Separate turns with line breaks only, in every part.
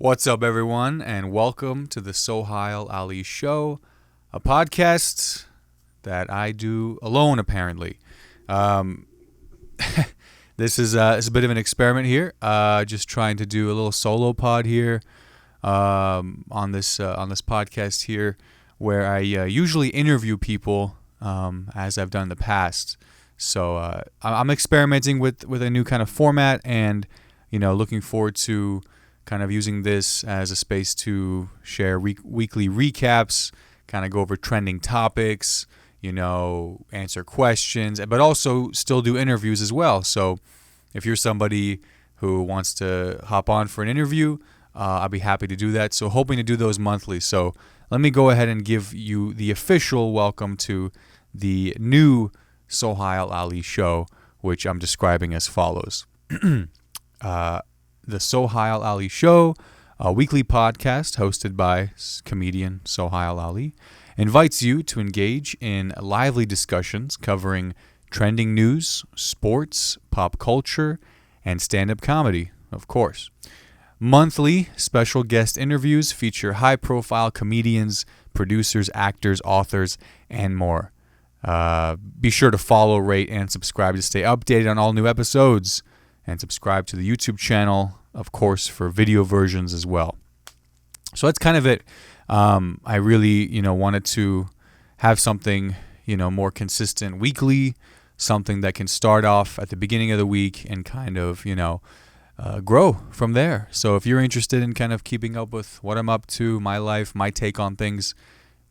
What's up, everyone, and welcome to the Sohile Ali Show, a podcast that I do alone, apparently. Um, this is a bit of an experiment here, just trying to do a little solo pod here on this podcast here, where I usually interview people as I've done in the past. So I'm experimenting with a new kind of format, and looking forward to kind of using this as a space to share weekly recaps, kind of go over trending topics, answer questions, but also still do interviews as well. So if you're somebody who wants to hop on for an interview, I'll be happy to do that. So hoping to do those monthly. So let me go ahead and give you the official welcome to the new Sohile Ali Show, which I'm describing as follows. The Sohile Ali Show, a weekly podcast hosted by comedian Sohile Ali, invites you to engage in lively discussions covering trending news, sports, pop culture, and stand-up comedy, of course. Monthly special guest interviews feature high-profile comedians, producers, actors, authors, and more. Be sure to follow, rate, and subscribe to stay updated on all new episodes. And subscribe to the YouTube channel, of course, for video versions as well. So that's kind of it. I really, wanted to have something, more consistent weekly, something that can start off at the beginning of the week and kind of, grow from there. So if you're interested in kind of keeping up with what I'm up to, my life, my take on things,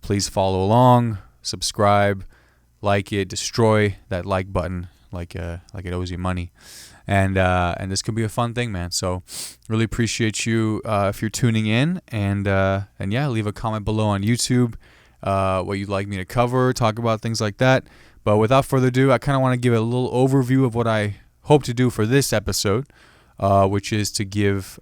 please follow along, subscribe, like it, destroy that like button like it owes you money. And this could be a fun thing, man. So really appreciate you if you're tuning in. And yeah, leave a comment below on YouTube what you'd like me to cover, talk about, things like that. But without further ado, I kind of want to give a little overview of what I hope to do for this episode, which is to give,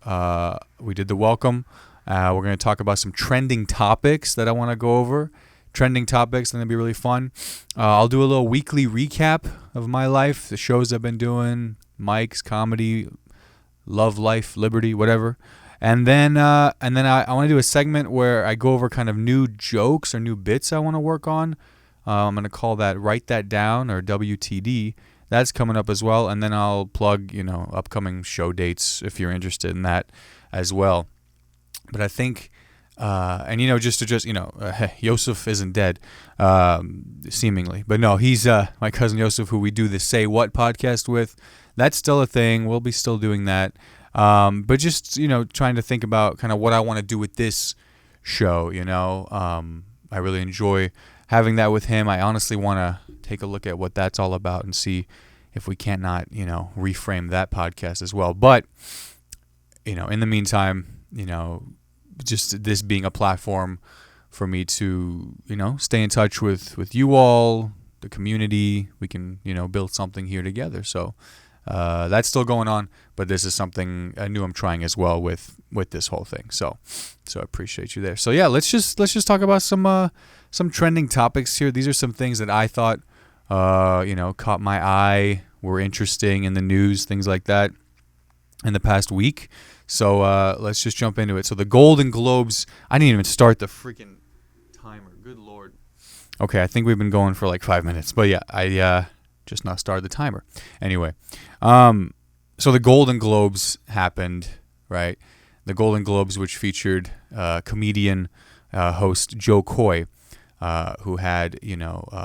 we did the welcome. We're going to talk about some trending topics that I want to go over. Trending topics, and it'll be really fun. I'll do a little weekly recap of my life, the shows I've been doing, Mike's comedy, love, life, liberty, whatever. And then I want to do a segment where I go over kind of new jokes or new bits I want to work on. I'm going to call that Write That Down, or WTD. That's coming up as well. And then I'll plug, upcoming show dates if you're interested in that as well. But I think, Yosef isn't dead, seemingly. But no, he's my cousin Yosef, who we do the Say What podcast with. That's still a thing. We'll be still doing that. But just, trying to think about kind of what I want to do with this show, I really enjoy having that with him. I honestly want to take a look at what that's all about and see if we can't not, reframe that podcast as well. But, in the meantime, just this being a platform for me to, stay in touch with you all, the community. We can, build something here together. So that's still going on, but this is something new I'm trying as well with this whole thing. So I appreciate you there. So yeah, let's just talk about some trending topics here. These are some things that I thought, caught my eye, were interesting in the news, things like that in the past week. So let's just jump into it. So the Golden Globes, I didn't even start the freaking timer. Good Lord. Okay, I think we've been going for like 5 minutes. But yeah, I just not started the timer. Anyway, so the Golden Globes happened, right? The Golden Globes, which featured comedian host Joe Coy, who had,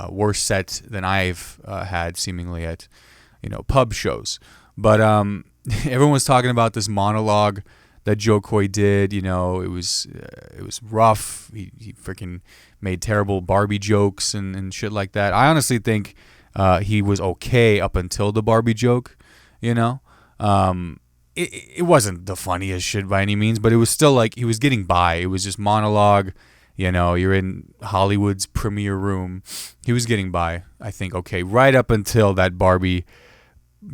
worse set than I've had seemingly at, pub shows. But everyone was talking about this monologue that Joe Coy did. It was rough. He freaking made terrible Barbie jokes and shit like that. I honestly think he was okay up until the Barbie joke. It wasn't the funniest shit by any means, but it was still like he was getting by. It was just monologue. You're in Hollywood's premiere room. He was getting by, I think, okay, right up until that Barbie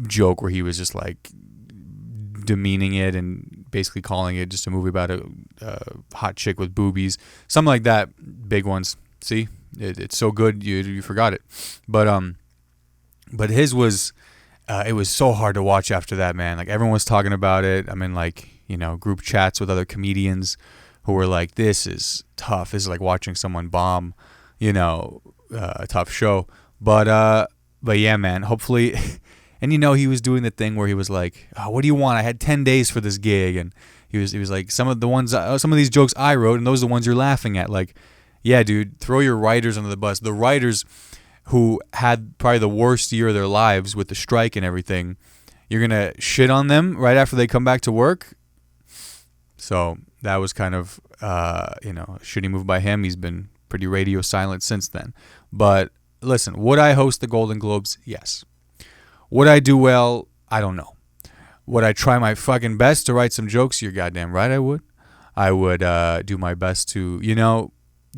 joke where he was just like demeaning it and basically calling it just a movie about a hot chick with boobies, something like that. Big ones. See, it's so good you forgot it. But his was it was so hard to watch after that, man. Like everyone was talking about it. I mean, like group chats with other comedians who were like, this is tough. This is like watching someone bomb, a tough show. But yeah, man, hopefully. And he was doing the thing where he was like, oh, what do you want? I had 10 days for this gig. And he was like, some of these jokes I wrote, and those are the ones you're laughing at. Like, yeah, dude, throw your writers under the bus. The writers who had probably the worst year of their lives with the strike and everything, you're going to shit on them right after they come back to work? So that was kind of, a shitty move by him. He's been pretty radio silent since then. But listen, would I host the Golden Globes? Yes. Would I do well? I don't know. Would I try my fucking best to write some jokes? You're goddamn right I would. I would do my best to, you're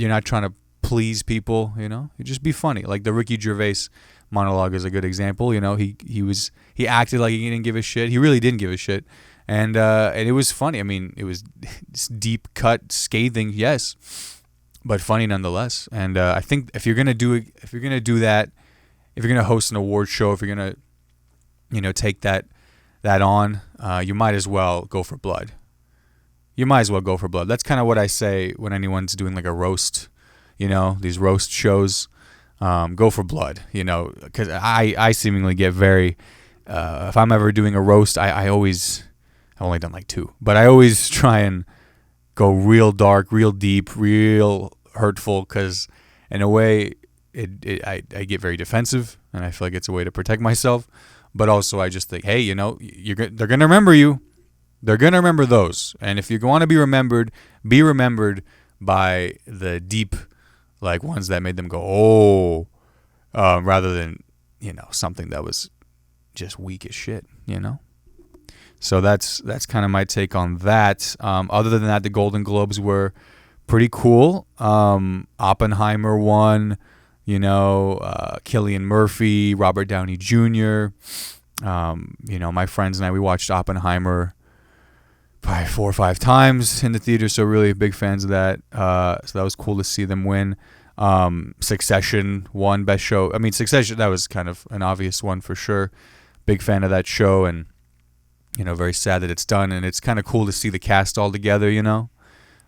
not trying to please people, you just be funny. Like the Ricky Gervais monologue is a good example. He acted like he didn't give a shit. He really didn't give a shit. And it was funny. I mean, it was deep cut, scathing, yes, but funny nonetheless. And I think if you're gonna do that, if you're gonna host an award show, if you're gonna, take that on, you might as well go for blood. You might as well go for blood. That's kind of what I say when anyone's doing like a roast, these roast shows. Go for blood, because I seemingly get very. If I'm ever doing a roast, I've only done like 2, but I always try and go real dark, real deep, real hurtful, because in a way, I get very defensive, and I feel like it's a way to protect myself. But also, I just think, hey, they're gonna remember you. They're gonna remember those, and if you want to be remembered by the deep, like ones that made them go, oh, rather than something that was just weak as shit, So that's kind of my take on that. Other than that, the Golden Globes were pretty cool. Oppenheimer won. Cillian Murphy, Robert Downey Jr. My friends and I, we watched Oppenheimer probably 4 or 5 times in the theater, so really big fans of that. So that was cool to see them win. Succession won Best Show. I mean, Succession, that was kind of an obvious one for sure. Big fan of that show, and very sad that it's done, and it's kind of cool to see the cast all together,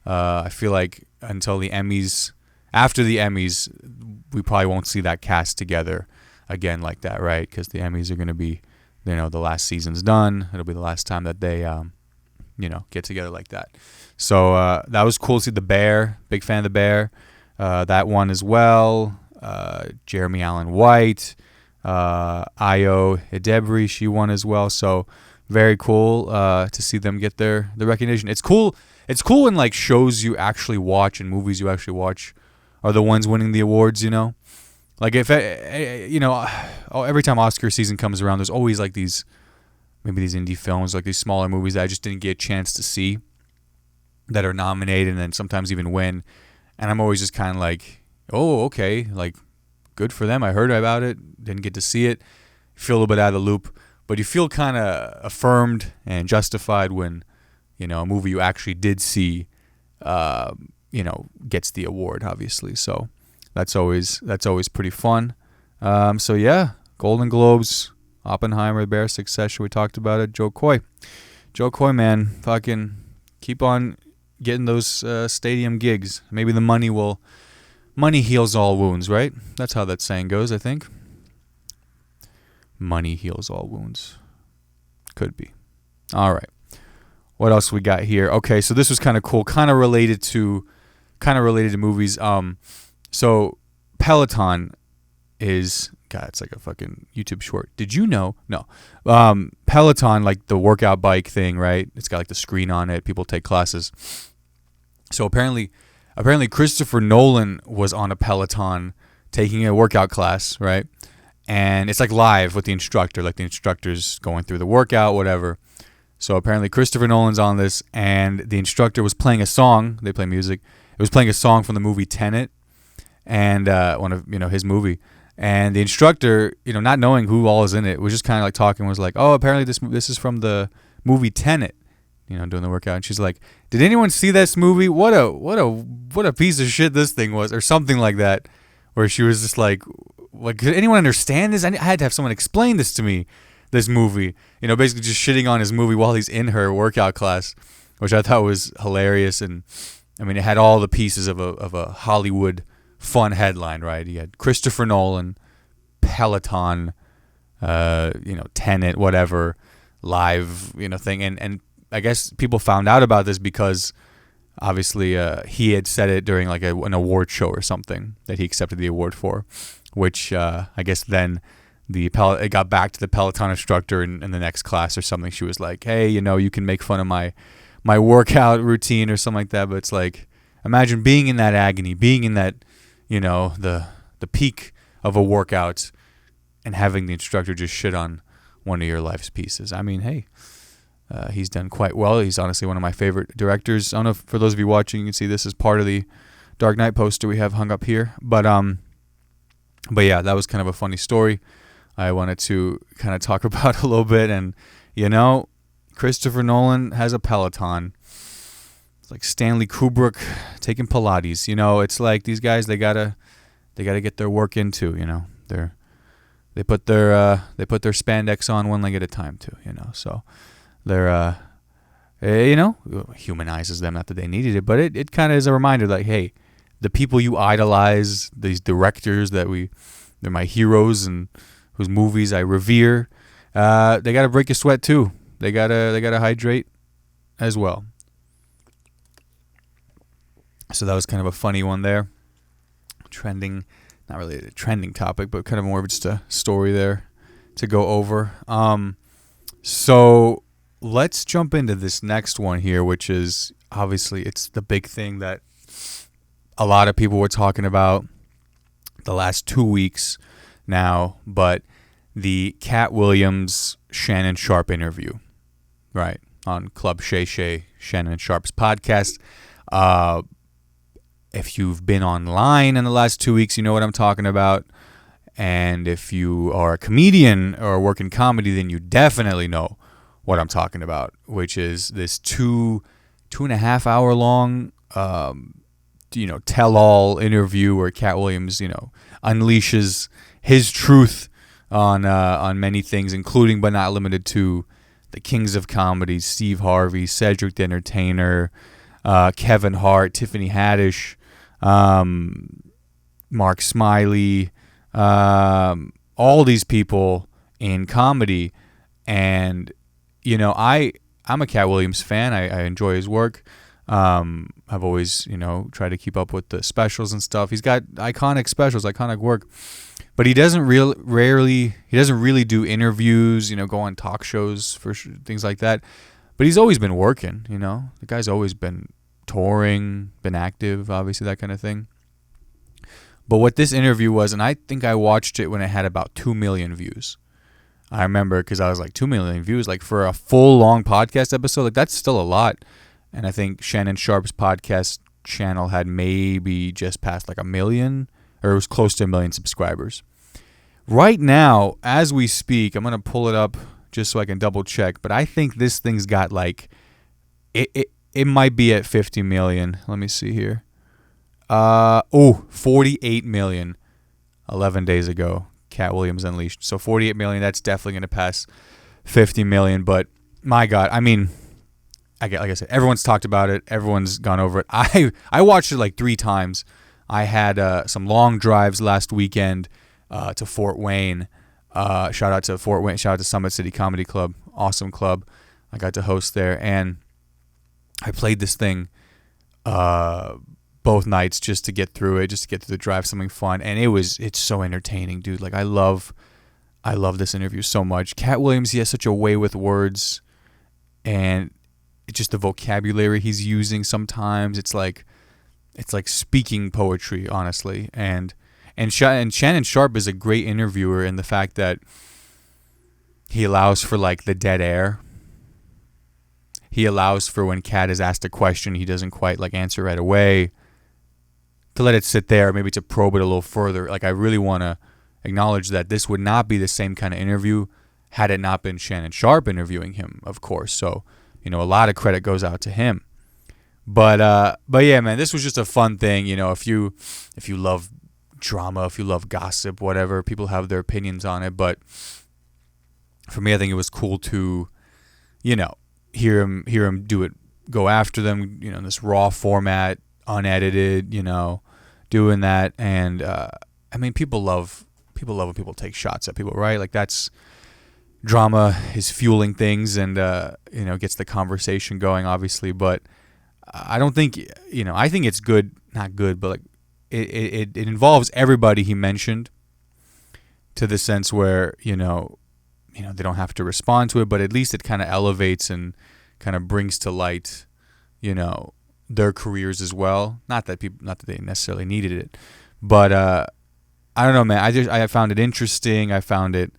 I feel like until the Emmys, after the Emmys, we probably won't see that cast together again like that, right? Because the Emmys are going to be, the last season's done. It'll be the last time that they, get together like that. So that was cool to see The Bear. Big fan of The Bear. That one as well. Jeremy Allen White. Io Edebri, she won as well. So very cool to see them get the recognition. It's cool when like shows you actually watch and movies you actually watch are the ones winning the awards, Like if every time Oscar season comes around, there's always like these indie films, like these smaller movies that I just didn't get a chance to see that are nominated and then sometimes even win. And I'm always just kind of like, oh, okay, like good for them. I heard about it, didn't get to see it. Feel a little bit out of the loop, but you feel kind of affirmed and justified when, a movie you actually did see, gets the award, obviously. So that's always pretty fun. So yeah, Golden Globes, Oppenheimer, Bear, Succession, we talked about it. Joe Coy, man, fucking keep on getting those stadium gigs. Maybe the money heals all wounds, right? That's how that saying goes, I think. Money heals all wounds. Could be. All right. What else we got here? Okay, so this was kind of cool, kind of related to movies. So Peloton is, God, it's like a fucking YouTube short. Did you know? No. Peloton, like the workout bike thing, right? It's got like the screen on it. People take classes. So apparently Christopher Nolan was on a Peloton taking a workout class, right? And it's like live with the instructor, like the instructor's going through the workout, whatever. So apparently Christopher Nolan's on this, and the instructor was playing a song. They play music. It was playing a song from the movie Tenet, and one of his movie. And the instructor, not knowing who all is in it, was just kind of like talking. Was like, oh, apparently this is from the movie Tenet. Doing the workout. And she's like, did anyone see this movie? What a piece of shit this thing was, or something like that. Where she was just like, could anyone understand this? I had to have someone explain this to me. this movie. Basically just shitting on his movie while he's in her workout class, which I thought was hilarious. And I mean, it had all the pieces of a Hollywood fun headline, right? You had Christopher Nolan, Peloton, Tenet, whatever, live, thing. And I guess people found out about this because obviously he had said it during like an award show or something that he accepted the award for, which I guess then it got back to the Peloton instructor in the next class or something. She was like, hey, you can make fun of my workout routine or something like that, but it's like, imagine being in that agony, being in that, the peak of a workout and having the instructor just shit on one of your life's pieces. I mean, hey, he's done quite well. He's honestly one of my favorite directors. I don't know if, for those of you watching, you can see this is part of the Dark Knight poster we have hung up here. But yeah, that was kind of a funny story I wanted to kind of talk about a little bit. And, Christopher Nolan has a Peloton. It's like Stanley Kubrick taking Pilates. It's like these guys, they gotta get their work in too. They put their spandex on one leg at a time too. So they're humanizes them. Not that they needed it, but it kind of is a reminder, like, hey, the people you idolize, these directors they're my heroes and whose movies I revere, they got to break a sweat too. They gotta hydrate as well. So that was kind of a funny one there. Trending, not really a trending topic, but kind of more of just a story there to go over. So let's jump into this next one here, which is obviously it's the big thing that a lot of people were talking about the last 2 weeks now, but the Katt Williams Shannon Sharpe interview, right, on Club Shay Shay, Shannon Sharpe's podcast. If you've been online in the last 2 weeks, you know what I'm talking about. And if you are a comedian or work in comedy, then you definitely know what I'm talking about, which is this 2.5 hour long, tell-all interview where Katt Williams, unleashes his truth on many things, including but not limited to the kings of comedy, Steve Harvey, Cedric the Entertainer, Kevin Hart, Tiffany Haddish, Mark Smiley, all these people in comedy. And I'm a Katt Williams fan. I enjoy his work. I've always tried to keep up with the specials and stuff. He's got iconic specials, iconic work, but he doesn't really do interviews, go on talk shows for things like that. But he's always been working. The guy's always been touring, been active, obviously, that kind of thing. But what this interview was, and I think I watched it when it had about 2 million views. I remember because I was like, 2 million views, like for a full long podcast episode, like that's still a lot. And I think Shannon Sharpe's podcast channel had maybe just passed like 1 million, or it was close to 1 million subscribers. Right now, as we speak, I'm going to pull it up just so I can double check, but I think this thing's got like, it might be at 50 million. Let me see here. 48 million 11 days ago. Katt Williams Unleashed. So 48 million, that's definitely going to pass 50 million. But my God, I mean, like I said, everyone's talked about it. Everyone's gone over it. I watched it like 3 times. I had some long drives last weekend to Fort Wayne. Shout out to Fort Wayne. Shout out to Summit City Comedy Club. Awesome club. I got to host there. And I played this thing both nights just to get through it, just to get through the drive, something fun. And it's so entertaining, dude. Like I love this interview so much. Katt Williams, he has such a way with words, and it's just the vocabulary he's using sometimes. It's like speaking poetry, honestly. And Shannon Sharpe is a great interviewer in the fact that he allows for like the dead air. He allows for when Katt is asked a question, he doesn't quite like answer right away, to let it sit there, maybe to probe it a little further. Like I really want to acknowledge that this would not be the same kind of interview had it not been Shannon Sharpe interviewing him, of course. So, a lot of credit goes out to him. But yeah, man, this was just a fun thing. If you love drama, if you love gossip, whatever, people have their opinions on it. But for me, I think it was cool to, you know, hear him do it, go after them, you know, in this raw format, unedited, you know, doing that. And I mean, people love when people take shots at people, right? Like, that's drama is fueling things, and you know, gets the conversation going, obviously. But I don't think, you know, I think it's good, not good, but like it involves everybody he mentioned, to the sense where, you know, they don't have to respond to it, but at least it kind of elevates and kind of brings to light, you know, their careers as well. Not that they necessarily needed it, but I don't know, man. I found it interesting. I found it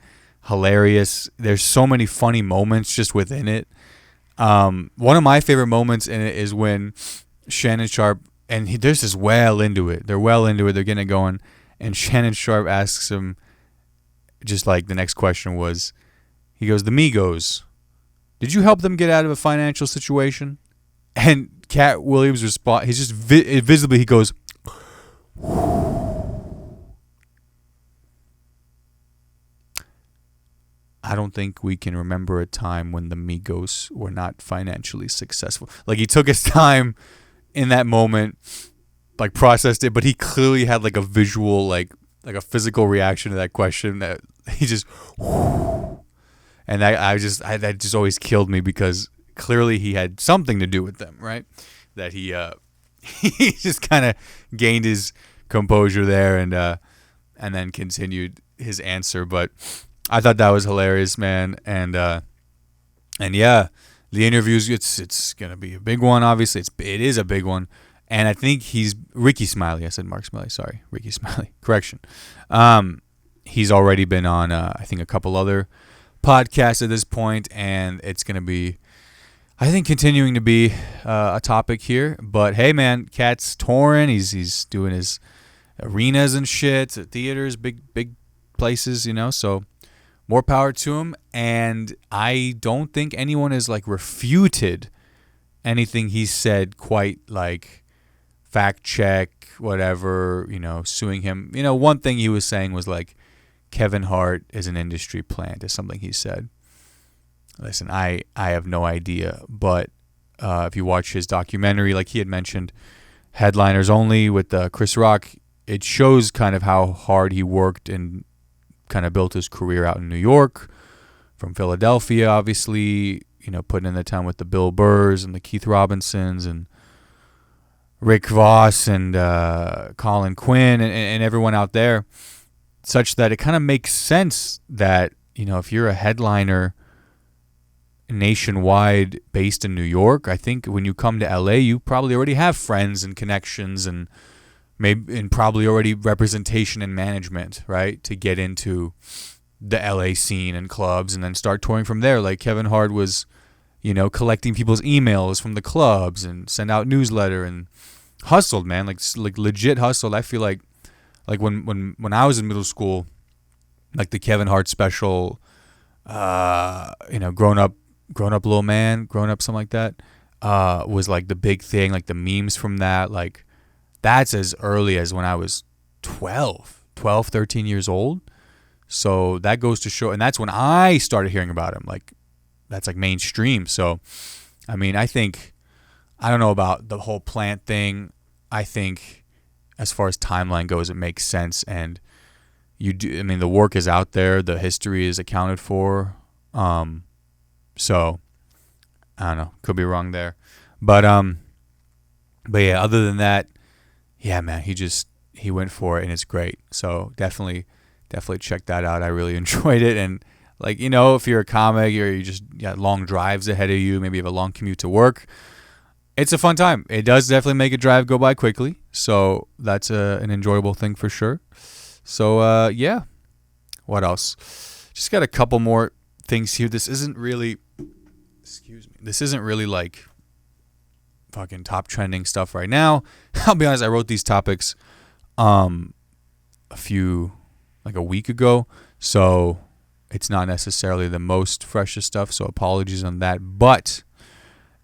hilarious. There's so many funny moments just within it. One of my favorite moments in it is when Shannon Sharp, and they're just well into it. They're well into it. They're getting it going, and Shannon Sharp asks him, just like the next question was, he goes, "The Migos, did you help them get out of a financial situation?" And Katt Williams responds, he's just visibly, he goes, "I don't think we can remember a time when the Migos were not financially successful." Like, he took his time in that moment, like processed it, but he clearly had like a visual, like a physical reaction to that question, that he just, and that just always killed me, because clearly he had something to do with them, right? That he he just kind of gained his composure there, and then continued his answer. But I thought that was hilarious, man. And yeah, the interviews, it's gonna be a big one. Obviously, it is a big one. And I think he's Ricky Smiley. I said Mark Smiley. Sorry, Ricky Smiley. Correction. He's already been on, I think, a couple other podcasts at this point, and it's gonna be, I think, continuing to be a topic here. But hey, man, Katt's touring. He's doing his arenas and shit, theaters, big places, you know. So more power to him. And I don't think anyone has like refuted anything he said, quite like fact check, whatever, you know, suing him. You know, one thing he was saying was like, Kevin Hart is an industry plant, is something he said. Listen, I have no idea, but if you watch his documentary, like he had mentioned, Headliners Only with Chris Rock, it shows kind of how hard he worked and kind of built his career out in New York, from Philadelphia, obviously, you know, putting in the time with the Bill Burrs and the Keith Robinsons and Rick Voss and Colin Quinn and everyone out there, such that it kind of makes sense that, you know, if you're a headliner nationwide based in New York, I think when you come to LA, you probably already have friends and connections and probably already representation and management, right, to get into the LA scene and clubs and then start touring from there. Like Kevin Hart was, you know, collecting people's emails from the clubs and send out newsletter and hustled, man, like legit hustled. I feel like when I was in middle school, like the Kevin Hart special, you know, grown up little man, grown up, something like that, was like the big thing, like the memes from that, like that's as early as when I was 13 years old. So that goes to show, and that's when I started hearing about him, like that's like mainstream. So, I mean, I don't know about the whole plant thing. I think as far as timeline goes, it makes sense. And I mean, the work is out there. The history is accounted for. So I don't know, could be wrong there. But yeah, other than that, yeah, man, he went for it and it's great. So definitely check that out. I really enjoyed it. And like, you know, if you're a comic or you just got long drives ahead of you, maybe you have a long commute to work, it's a fun time. It does definitely make a drive go by quickly. So that's an enjoyable thing for sure. So, yeah. What else? Just got a couple more things here. This isn't really like fucking top trending stuff right now. I'll be honest, I wrote these topics a week ago. So it's not necessarily the most freshest stuff. So apologies on that. But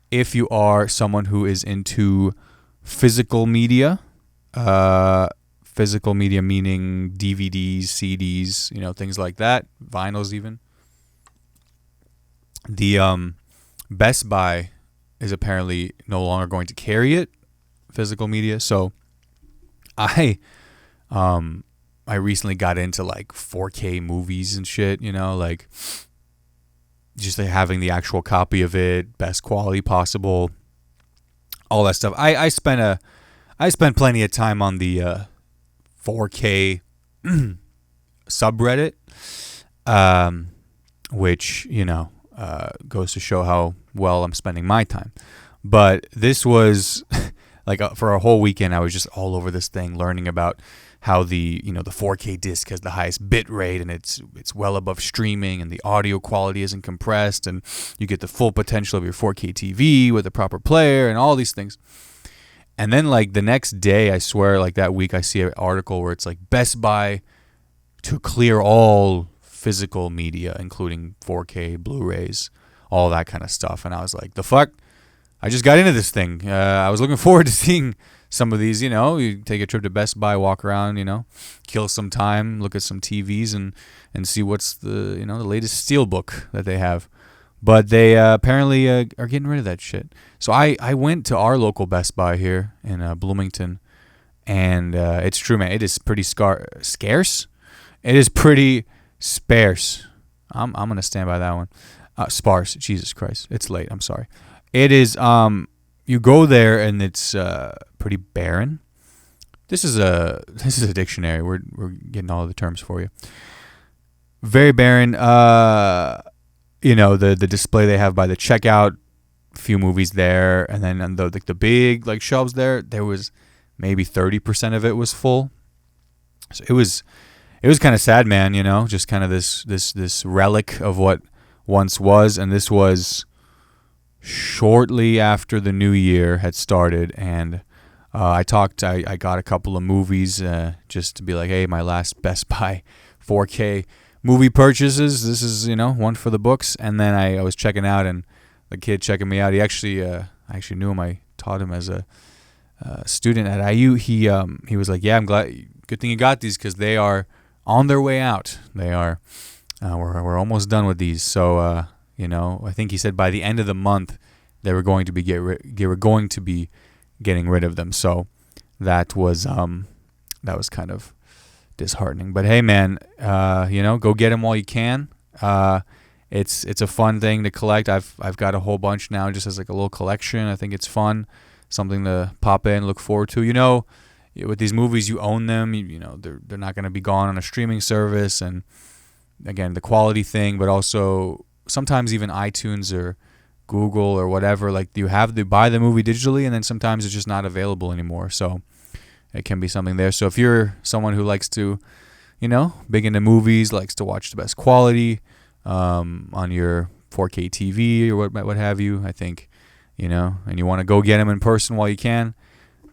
if you are someone who is into physical media meaning DVDs, CDs, you know, things like that, vinyls even, The Best Buy is apparently no longer going to carry it, physical media. So I I recently got into like 4K movies and shit, like just like having the actual copy of it, best quality possible, all that stuff. I spent plenty of time on the 4K subreddit, which goes to show how well I'm spending my time. But this was like for a whole weekend, I was just all over this thing, learning about how the 4K disc has the highest bit rate, and it's well above streaming, and the audio quality isn't compressed, and you get the full potential of your 4K TV with a proper player and all these things. And then like the next day, I swear, like that week, I see an article where it's like Best Buy to clear all physical media, including 4K, Blu-rays, all that kind of stuff. And I was like, the fuck? I just got into this thing. I was looking forward to seeing some of these, you take a trip to Best Buy, walk around, kill some time, look at some TVs and see what's the latest steelbook that they have. But they apparently are getting rid of that shit. So I went to our local Best Buy here in Bloomington, and it's true, man. It is pretty scarce. It is pretty sparse. I'm gonna stand by that one. Sparse. Jesus Christ. It's late. I'm sorry. It is. You go there and it's pretty barren. This is a dictionary. We're getting all of the terms for you. Very barren. The display they have by the checkout, few movies there, and then on the big like shelves there was maybe 30% of it was full. So it was kind of sad, man. Just kind of this relic of what once was, and this was shortly after the new year had started, and I got a couple of movies just to be like, hey, my last Best Buy 4K movie purchases. This is one for the books. And then I was checking out, and the kid checking me out, he actually I actually knew him. I taught him as a student at IU. He was like, yeah, I'm glad, good thing you got these, because they are on their way out. They are we're almost done with these. So I think he said by the end of the month they were going to be getting rid of them. So that was kind of disheartening. But hey, man, go get them while you can. It's a fun thing to collect. I've got a whole bunch now, just as like a little collection. I think it's fun, something to pop in, look forward to. With these movies, you own them. They're not going to be gone on a streaming service, and again, the quality thing, but also sometimes even iTunes or Google or whatever, like you have to buy the movie digitally, and then sometimes it's just not available anymore. So it can be something there. So if you're someone who likes to, big into movies, likes to watch the best quality on your 4K TV or what have you, I think, and you want to go get them in person while you can,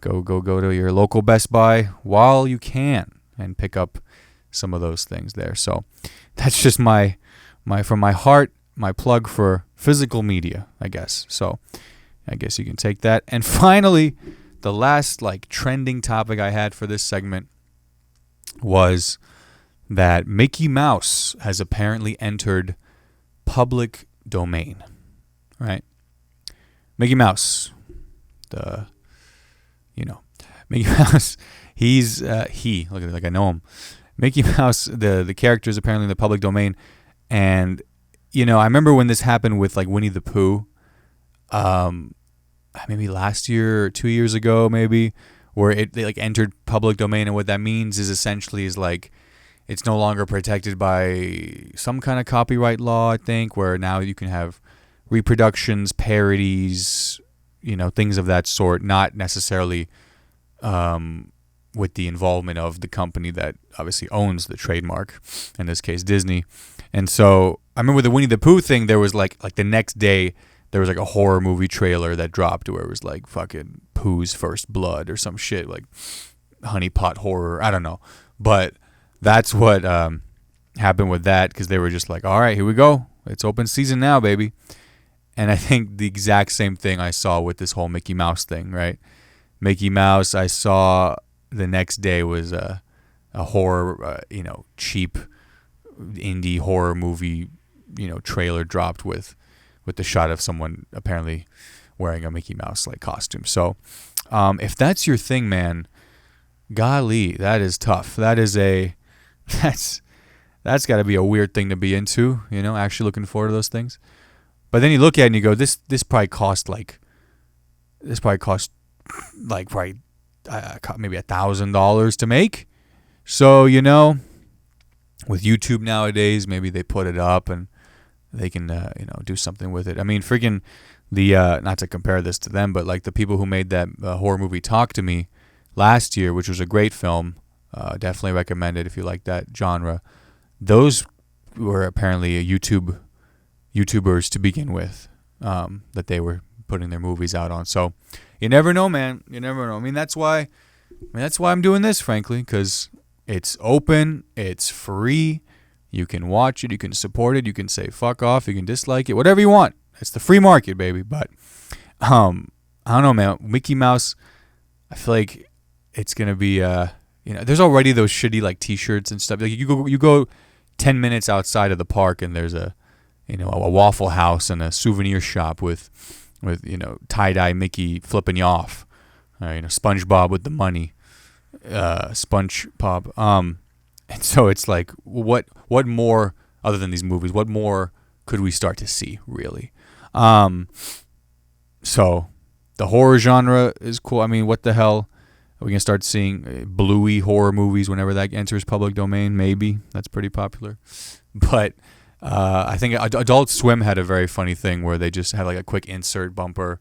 go to your local Best Buy while you can and pick up some of those things there. So that's just my from my heart, my plug for physical media, I guess. So I guess you can take that. And finally, the last trending topic I had for this segment was that Mickey Mouse has apparently entered public domain. Right? Mickey Mouse, Mickey Mouse, he's look at it like I know him. Mickey Mouse, the character is apparently in the public domain, and I remember when this happened with Winnie the Pooh, maybe last year or 2 years ago, maybe, where they entered public domain, and what that means is essentially it's no longer protected by some kind of copyright law, I think, where now you can have reproductions, parodies, things of that sort, not necessarily with the involvement of the company that obviously owns the trademark, in this case Disney. And so I remember the Winnie the Pooh thing, there was like the next day there was a horror movie trailer that dropped where it was fucking Pooh's First Blood or some shit, honeypot horror, I don't know. But that's what happened with that, because they were just all right, here we go, it's open season now, baby. And I think the exact same thing I saw with this whole Mickey Mouse thing, right? Mickey Mouse, I saw the next day was a horror, cheap indie horror movie, trailer dropped with with the shot of someone apparently wearing a Mickey Mouse like costume. So if that's your thing, man, golly, that is tough. That's got to be a weird thing to be into, actually looking forward to those things. But then you look at it and you go, this probably cost like maybe $1,000 to make. So, with YouTube nowadays, maybe they put it up and they can, do something with it. I mean, freaking not to compare this to them, but like the people who made that horror movie Talk to Me last year, which was a great film, definitely recommend it if you like that genre. Those were apparently YouTubers to begin with, that they were putting their movies out on. So you never know, man. You never know. I mean, that's why I'm doing this, frankly, because it's open, it's free. You can watch it, you can support it, you can say fuck off, you can dislike it, whatever you want. It's the free market, baby. But I don't know, man. Mickey Mouse, I feel like it's gonna be there's already those shitty like T-shirts and stuff. Like you go 10 minutes outside of the park and there's a Waffle House and a souvenir shop with tie-dye Mickey flipping you off. SpongeBob with the money. SpongeBob. And so it's like, what more other than these movies? What more could we start to see, really? So the horror genre is cool. I mean, what the hell? Are we gonna start seeing bluey horror movies whenever that enters public domain? Maybe that's pretty popular. But I think Adult Swim had a very funny thing where they just had like a quick insert bumper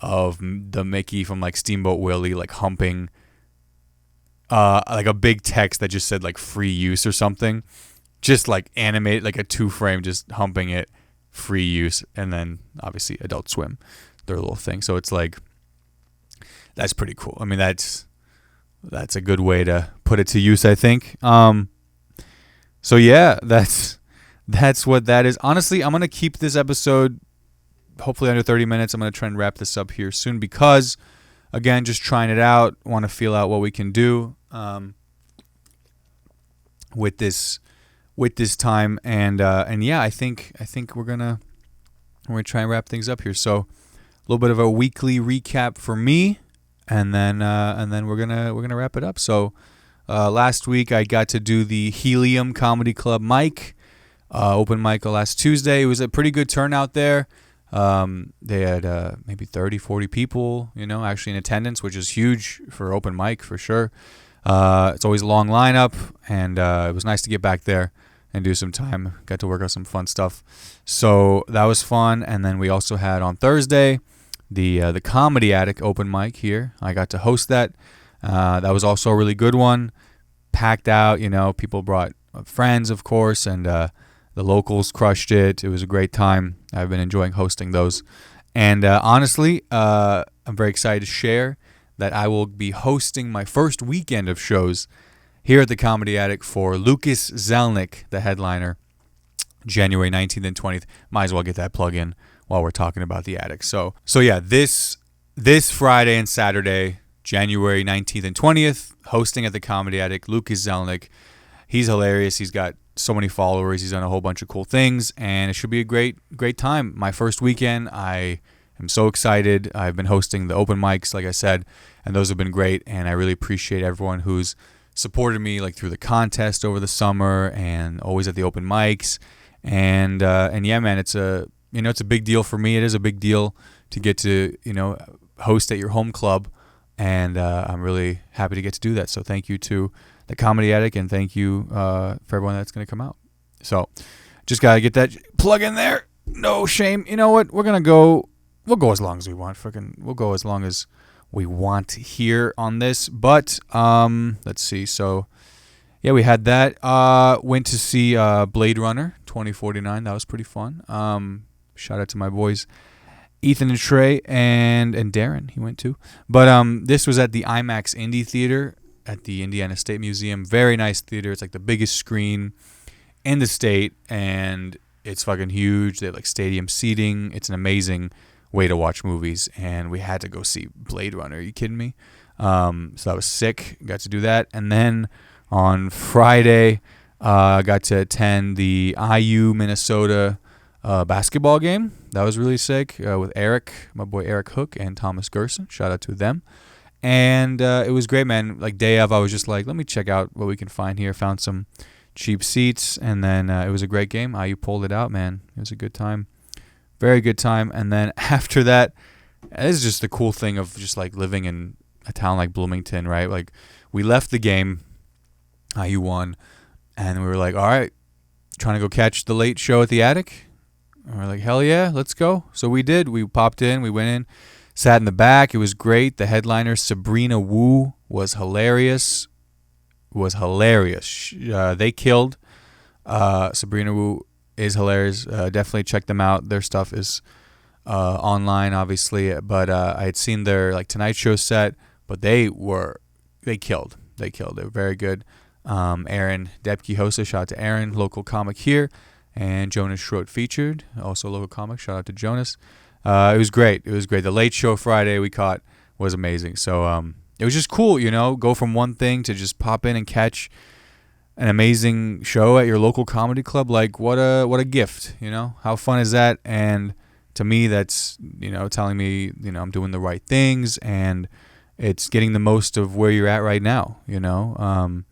of the Mickey from like Steamboat Willie like humping like a big text that just said like free use or something, just like animate like a 2-frame just humping it, free use, and then obviously Adult Swim, their little thing. So it's like, that's pretty cool. I mean, that's a good way to put it to use, I think. So yeah, that's what that is. Honestly, I'm gonna keep this episode hopefully under 30 minutes. I'm gonna try and wrap this up here soon because, again, just trying it out. Want to feel out what we can do with this time, and yeah, I think we're gonna try and wrap things up here. So a little bit of a weekly recap for me, and then we're gonna wrap it up. So last week I got to do the Helium Comedy Club open mic last Tuesday. It was a pretty good turnout there. They had maybe 30, 40 people, actually in attendance, which is huge for open mic for sure. It's always a long lineup, and it was nice to get back there and do some time. Got to work on some fun stuff. So that was fun. And then we also had on Thursday the Comedy Attic open mic here. I got to host that. That was also a really good one. Packed out, people brought friends, of course, and the locals crushed it. It was a great time. I've been enjoying hosting those. And honestly, I'm very excited to share that I will be hosting my first weekend of shows here at the Comedy Attic for Lucas Zelnick, the headliner, January 19th and 20th. Might as well get that plug in while we're talking about the Attic. So yeah, this Friday and Saturday, January 19th and 20th, hosting at the Comedy Attic, Lucas Zelnick. He's hilarious. He's got so many followers. He's done a whole bunch of cool things, and it should be a great time. My first weekend, I am so excited. I've been hosting the open mics, like I said, and those have been great, and I really appreciate everyone who's supported me like through the contest over the summer and always at the open mics. And yeah, man, it's a big deal for me. It is a big deal to get to, host at your home club, and I'm really happy to get to do that. So thank you to the Comedy Attic, and thank you for everyone that's going to come out. So just got to get that plug in there. No shame. You know what? We'll go as long as we want. We'll go as long as we want here on this. But let's see. So yeah, we had that. Went to see Blade Runner 2049. That was pretty fun. Shout out to my boys Ethan and Trey and Darren. He went too. But this was at the IMAX Indie Theater at the Indiana State Museum. Very nice theater. It's like the biggest screen in the state, and it's fucking huge. They have like stadium seating. It's an amazing way to watch movies, and we had to go see Blade Runner. Are you kidding me? So that was sick. Got to do that. And then on Friday, I got to attend the IU Minnesota basketball game. That was really sick with Eric, my boy Eric Hook, and Thomas Gerson. Shout out to them. And it was great, man. Like day of, I was just like, let me check out what we can find here. Found some cheap seats, and then it was a great game. IU pulled it out, man. It was a good time. Very good time. And then after that, this is just the cool thing of just like living in a town like Bloomington, right? Like we left the game, IU won, and we were like, all right, trying to go catch the late show at the Attic. And we're like, hell yeah, let's go. So we did. We popped in. We went in, sat in the back. It was great. The headliner, Sabrina Wu, was hilarious. They killed. Sabrina Wu is hilarious. Definitely check them out. Their stuff is online, obviously. But I had seen their like Tonight Show set, but they killed. They were very good. Aaron Depke hosted. Shout out to Aaron, local comic here. And Jonas Schroet featured, also local comic. Shout out to Jonas. It was great. The Late Show Friday we caught was amazing. So it was just cool, go from one thing to just pop in and catch an amazing show at your local comedy club. Like what a gift, How fun is that? And to me, that's telling me I'm doing the right things, and it's getting the most of where you're at right now. Do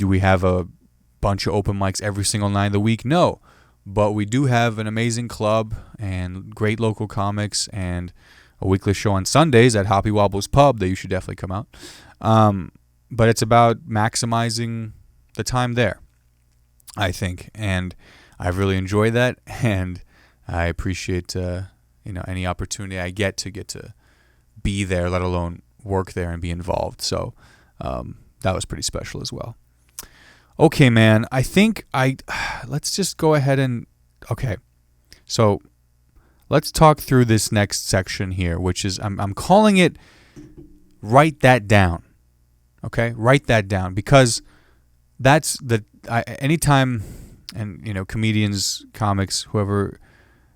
we have a bunch of open mics every single night of the week? No, but we do have an amazing club and great local comics and a weekly show on Sundays at Hoppy Wobble's Pub that you should definitely come out. But it's about maximizing the time there, I think, and I've really enjoyed that, and I appreciate any opportunity I get to be there, let alone work there and be involved. So that was pretty special as well. Okay, man, I think let's just go ahead and, okay, so let's talk through this next section here, which is, I'm calling it Write That Down, okay? Write that down, because that's anytime, and, comedians, comics,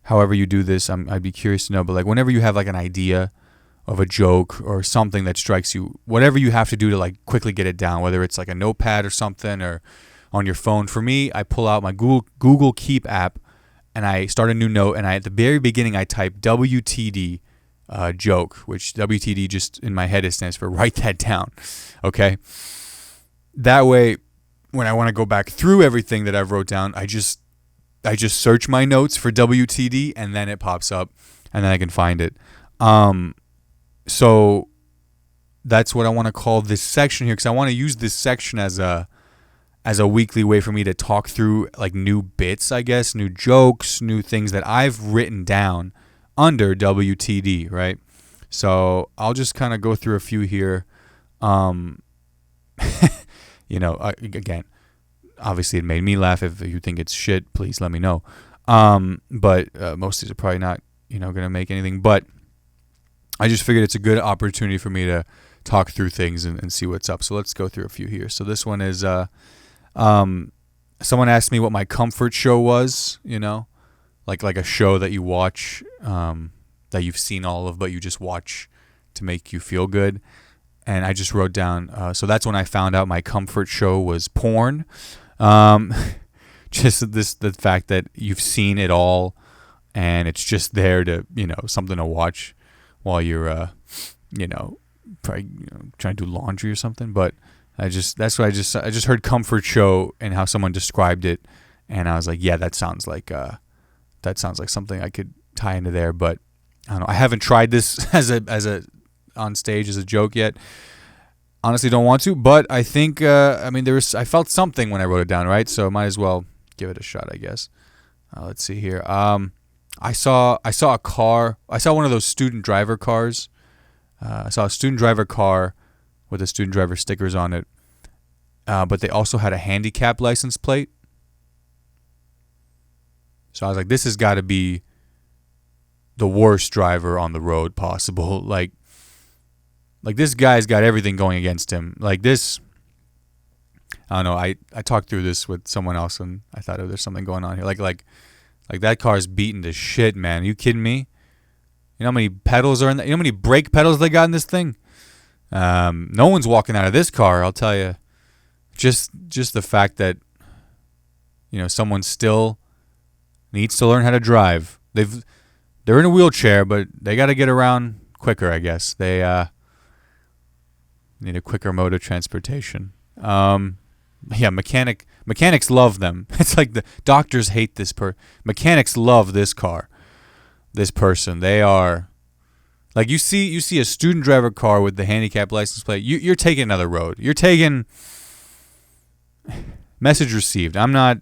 however you do this, I'd be curious to know, but like whenever you have like an idea of a joke or something that strikes you, whatever you have to do to like quickly get it down, whether it's like a notepad or something or on your phone. For me, I pull out my Google Keep app and I start a new note, and at the very beginning I type WTD joke, which WTD just in my head it stands for write that down. Okay, that way when I want to go back through everything that I've wrote down, I just search my notes for WTD, and then it pops up, and then I can find it. So that's what I want to call this section here, because I want to use this section as a weekly way for me to talk through like new bits, I guess, new jokes, new things that I've written down under WTD, right? So I'll just kind of go through a few here. Again, obviously it made me laugh. If you think it's shit, please let me know. But most of these are probably not, going to make anything, but I just figured it's a good opportunity for me to talk through things and see what's up. So let's go through a few here. So this one is, someone asked me what my comfort show was, like a show that you watch, that you've seen all of, but you just watch to make you feel good. And I just wrote down, so that's when I found out my comfort show was porn. Just the fact that you've seen it all and it's just there to, something to watch while you're, probably trying to do laundry or something. But I just heard comfort show and how someone described it, and I was like, yeah, that sounds like something I could tie into there. But I don't know. I haven't tried this as a on stage as a joke yet. Honestly, don't want to, but I think I felt something when I wrote it down, right? So might as well give it a shot, I guess. Let's see here. I saw a car. I saw one of those student driver cars. I saw a student driver car with the student driver stickers on it, but they also had a handicap license plate. So I was like, this has got to be the worst driver on the road possible. Like this guy's got everything going against him. Like this, I don't know. I talked through this with someone else, and I thought, oh, there's something going on here. Like that car's beaten to shit, man. Are you kidding me? You know how many pedals are in that? You know how many brake pedals they got in this thing? No one's walking out of this car, I'll tell you. Just the fact that, someone still needs to learn how to drive. They're in a wheelchair, but they got to get around quicker, I guess. They need a quicker mode of transportation. Mechanics love them. It's like the doctors hate this mechanics love this car, this person. They are like, you see a student driver car with the handicap license plate. You're taking another road. You're taking message received. I'm not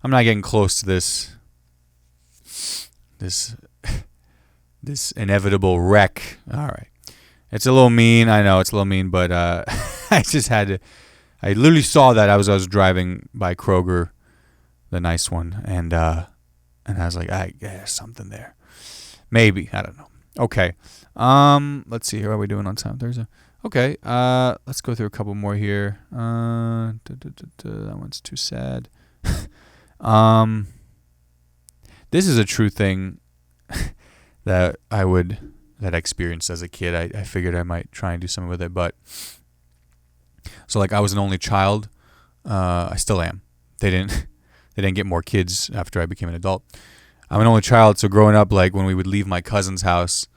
getting close to this inevitable wreck. All right. It's a little mean. I know it's a little mean, but I just had to. I literally saw that. I was driving by Kroger, the nice one, and I was like, there's something there. Maybe. I don't know. Okay. Let's see here. How are we doing on time Thursday? Okay. Let's go through a couple more here. That one's too sad. This is a true thing that I experienced as a kid. I figured I might try and do something with it, but so like I was an only child. I still am. They didn't get more kids after I became an adult. I'm an only child, so growing up, like when we would leave my cousin's house,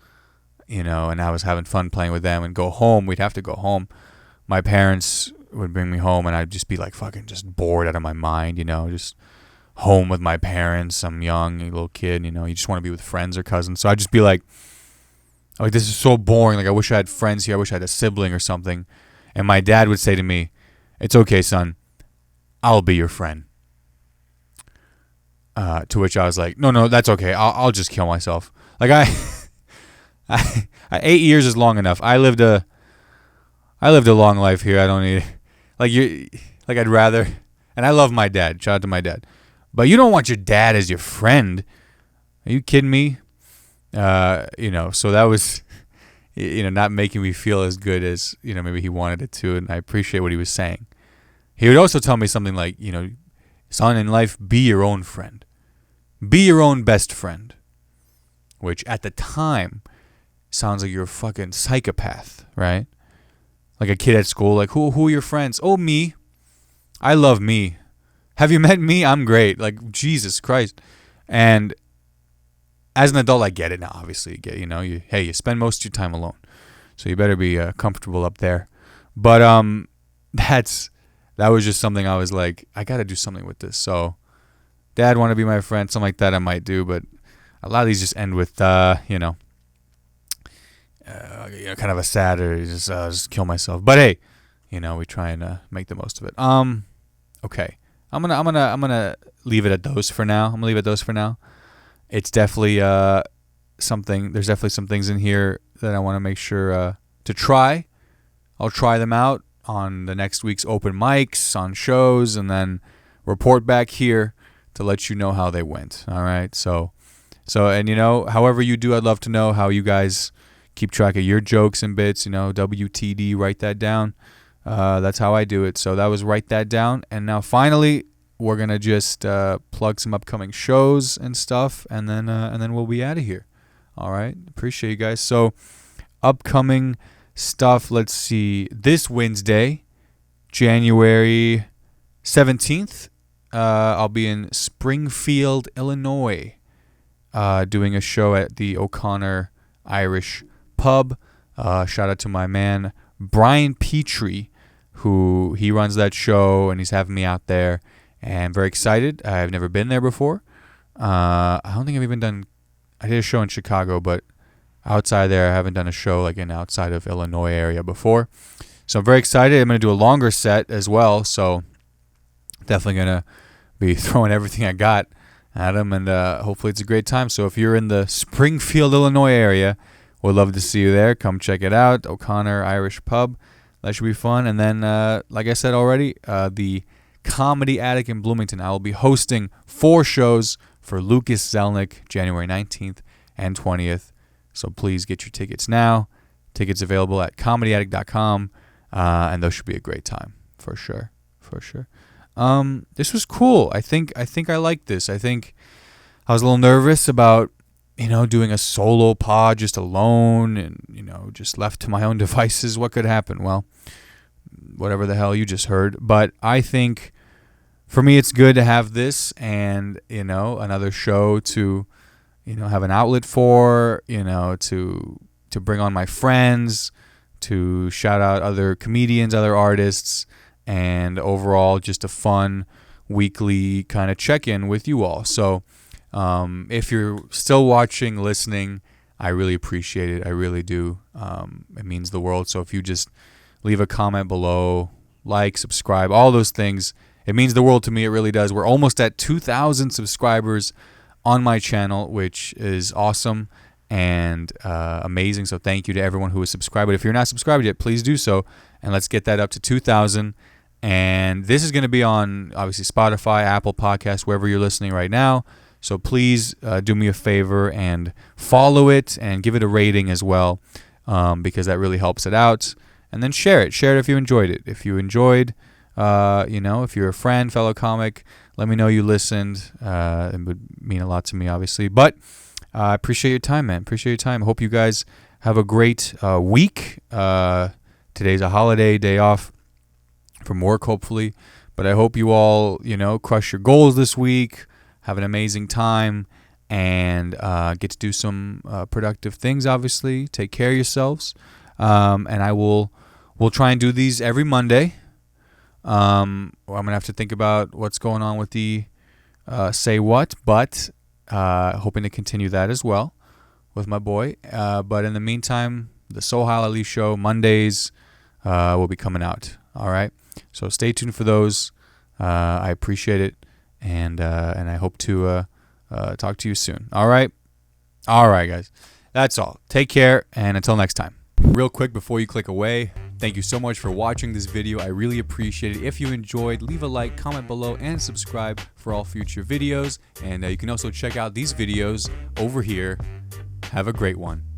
and I was having fun playing with them and go home, we'd have to go home. My parents would bring me home, and I'd just be like fucking just bored out of my mind, just home with my parents. I'm young, a little kid, you just want to be with friends or cousins. So I'd just be like, this is so boring. Like, I wish I had friends here. I wish I had a sibling or something. And my dad would say to me, "It's okay, son. I'll be your friend." To which I was like, no, that's okay. I'll just kill myself. Like I 8 years is long enough. I lived a long life here. I don't need I'd rather. And I love my dad. Shout out to my dad. But you don't want your dad as your friend. Are you kidding me? So that was, not making me feel as good as, maybe he wanted it to. And I appreciate what he was saying. He would also tell me something like, son, in life, be your own friend. Be your own best friend. Which at the time sounds like you're a fucking psychopath, right? Like a kid at school, like, who are your friends? Oh, me. I love me. Have you met me? I'm great. Like, Jesus Christ. And as an adult, I get it now, obviously. You spend most of your time alone. So you better be comfortable up there. But that was just something I was like, I got to do something with this. So dad want to be my friend, something like that I might do. But a lot of these just end with, kind of a sad or just kill myself. But hey, we try and make the most of it. Okay. I'm gonna leave it at those for now. It's definitely something. There's definitely some things in here that I want to make sure to try. I'll try them out on the next week's open mics, on shows, and then report back here to let you know how they went. All right. So and however you do, I'd love to know how you guys keep track of your jokes and bits. WTD. Write that down. That's how I do it. So that was Write That Down. And now finally, we're going to just plug some upcoming shows and stuff, and then we'll be out of here. All right? Appreciate you guys. So upcoming stuff, let's see. This Wednesday, January 17th, I'll be in Springfield, Illinois, doing a show at the O'Connor Irish Pub. Shout out to my man, Brian Petrie, who he runs that show, and he's having me out there, and I'm very excited. I've never been there before. I don't think I've even done. I did a show in Chicago, but outside there, I haven't done a show like in outside of Illinois area before. So I'm very excited. I'm going to do a longer set as well, so definitely going to be throwing everything I got at him, and hopefully it's a great time. So if you're in the Springfield, Illinois area, we'd love to see you there. Come check it out. O'Connor Irish Pub. That should be fun. And then, like I said already, the Comedy Attic in Bloomington. I will be hosting 4 shows for Lucas Zelnick, January 19th and 20th. So please get your tickets now. Tickets available at comedyattic.com. And those should be a great time, for sure. This was cool. I think I like this. I think I was a little nervous about doing a solo pod just alone and, just left to my own devices. What could happen? Well, whatever the hell you just heard. But I think for me, it's good to have this and, another show to, have an outlet for, to bring on my friends, to shout out other comedians, other artists, and overall just a fun weekly kind of check-in with you all. So if you're still watching, listening, I really appreciate it. I really do. It means the world. So if you just leave a comment below, like, subscribe, all those things, it means the world to me. It really does. We're almost at 2,000 subscribers on my channel, which is awesome and amazing. So thank you to everyone who is subscribed. But if you're not subscribed yet, please do so. And let's get that up to 2,000. And this is going to be on, obviously, Spotify, Apple Podcasts, wherever you're listening right now. So please do me a favor and follow it and give it a rating as well, because that really helps it out. And then share it. Share it if you enjoyed it. If you enjoyed, if you're a friend, fellow comic, let me know you listened. It would mean a lot to me, obviously. But I appreciate your time, man. Appreciate your time. I hope you guys have a great week. Today's a holiday, day off from work, hopefully. But I hope you all, crush your goals this week, have an amazing time, and get to do some productive things, obviously. Take care of yourselves. And we'll try and do these every Monday. I'm going to have to think about what's going on with the Say What, but hoping to continue that as well with my boy. But in the meantime, the Sohile Ali Show, Mondays, will be coming out. All right? So stay tuned for those. I appreciate it, and I hope to talk to you soon. All right? All right, guys. That's all. Take care, and until next time. Real quick before you click away, thank you so much for watching this video. I really appreciate it. If you enjoyed, leave a like, comment below, and subscribe for all future videos. And you can also check out these videos over here. Have a great one.